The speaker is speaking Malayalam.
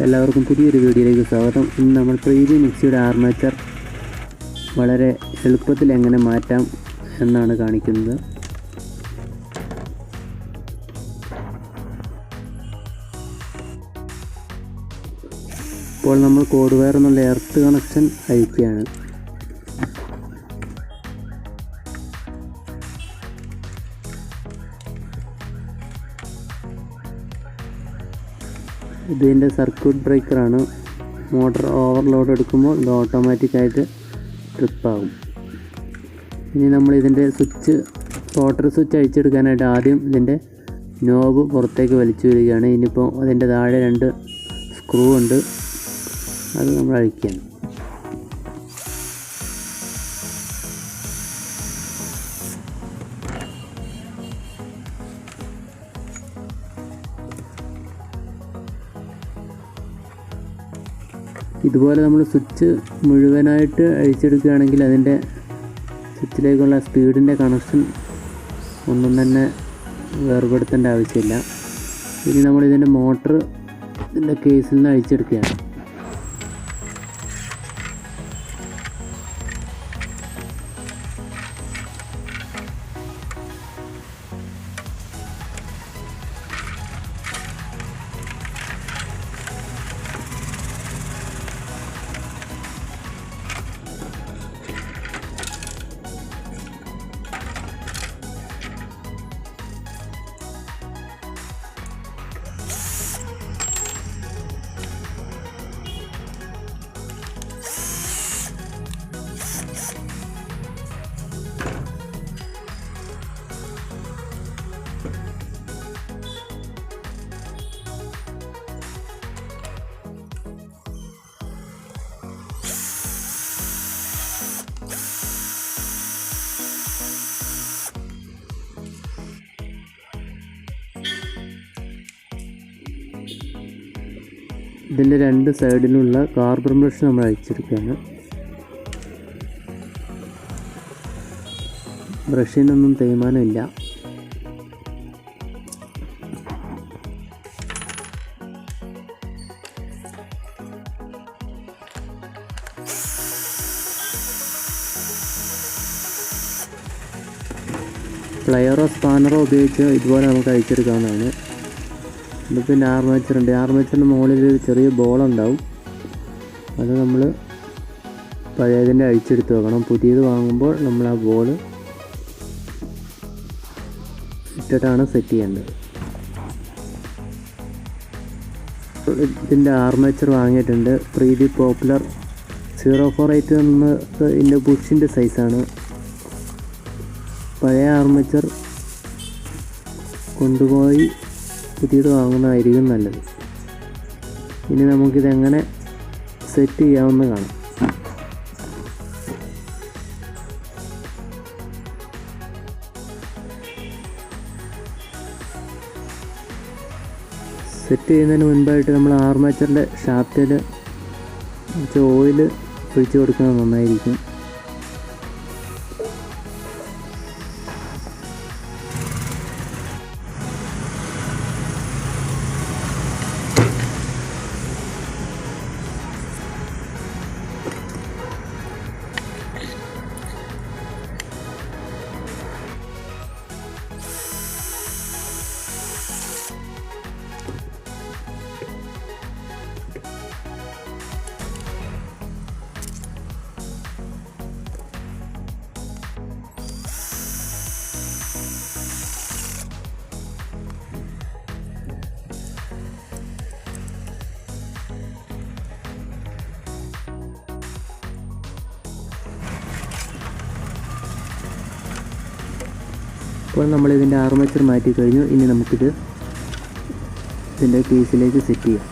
എല്ലാവർക്കും പുതിയൊരു വീഡിയോയിലേക്ക് സ്വാഗതം. ഇന്ന് നമ്മൾ പ്രീതി മിക്സിയുടെ ആർമേച്ചർ വളരെ എളുപ്പത്തിൽ എങ്ങനെ മാറ്റാം എന്നാണ് കാണിക്കുന്നത്. ഇപ്പോൾ നമ്മൾ കോഡ് വയർ എന്നുള്ള എർത്ത് കണക്ഷൻ അയക്കുകയാണ്. ഇതിൻ്റെ സർക്യൂട്ട് ബ്രേക്കറാണ്. മോട്ടർ ഓവർലോഡ് എടുക്കുമ്പോൾ ഇത് ഓട്ടോമാറ്റിക്കായിട്ട് ട്രിപ്പാകും. ഇനി നമ്മൾ ഇതിൻ്റെ റോട്ടർ സ്വിച്ച് അഴിച്ചെടുക്കാനായിട്ട് ആദ്യം ഇതിൻ്റെ നോബ് പുറത്തേക്ക് വലിച്ചു വരികയാണ്. ഇനിയിപ്പോൾ അതിൻ്റെ താഴെ 2 സ്ക്രൂ ഉണ്ട്, അത് നമ്മൾ അഴിക്കുകയാണ്. ഇതുപോലെ നമ്മൾ സ്വിച്ച് മുഴുവനായിട്ട് അഴിച്ചെടുക്കുകയാണെങ്കിൽ അതിൻ്റെ സ്വിച്ചിലേക്കുള്ള സ്പീഡിൻ്റെ കണക്ഷൻ ഒന്നും തന്നെ വേർപെടുത്തേണ്ട ആവശ്യമില്ല. ഇനി നമ്മൾ ഇതിൻ്റെ മോട്ടർ ഇതിൻ്റെ കേസിൽ നിന്ന് അഴിച്ചെടുക്കുകയാണ്. ഇതിൻ്റെ 2 സൈഡിലുള്ള കാർബൺ ബ്രഷ് നമ്മൾ അഴിച്ചെടുക്കുകയാണ്. ബ്രഷിനൊന്നും തേയ്മാനമില്ല. പ്ലയറോ സ്പാനറോ ഉപയോഗിച്ച് ഇതുപോലെ നമുക്ക് അഴിച്ചെടുക്കാവുന്നതാണ്. പിന്നെ ആർമേച്ചറുണ്ട്. ആർമേച്ചറിൻ്റെ മുകളിൽ ഒരു ചെറിയ ബോളുണ്ടാവും, അത് നമ്മൾ പഴയതിൻ്റെ അഴിച്ചെടുത്ത് വെക്കണം. പുതിയത് വാങ്ങുമ്പോൾ നമ്മൾ ആ ബോൾ ഇട്ടിട്ടാണ് സെറ്റ് ചെയ്യേണ്ടത്. ഇതിൻ്റെ ആർമേച്ചർ വാങ്ങിയിട്ടുണ്ട്. പ്രീതി പോപ്പുലർ 048 എന്നത് ഇതിൻ്റെ ബുഷിൻ്റെ സൈസാണ്. പഴയ ആർമേച്ചർ കൊണ്ടുപോയി പുതിയത് വാങ്ങുന്നതായിരിക്കും നല്ലത്. ഇനി നമുക്കിതെങ്ങനെ സെറ്റ് ചെയ്യാമെന്ന് കാണാം. സെറ്റ് ചെയ്യുന്നതിന് മുൻപായിട്ട് നമ്മൾ ആർമേച്ചറിൻ്റെ ഷാഫ്റ്റിൽ ഓയിൽ ഒഴിച്ച് കൊടുക്കുന്നത് നന്നായിരിക്കും. ഇപ്പോൾ നമ്മളിതിൻ്റെ ആർമേച്ചർ മാറ്റി കഴിഞ്ഞു. ഇനി നമുക്കിത് ഇതിൻ്റെ കേസിലേക്ക് സെറ്റ് ചെയ്യാം.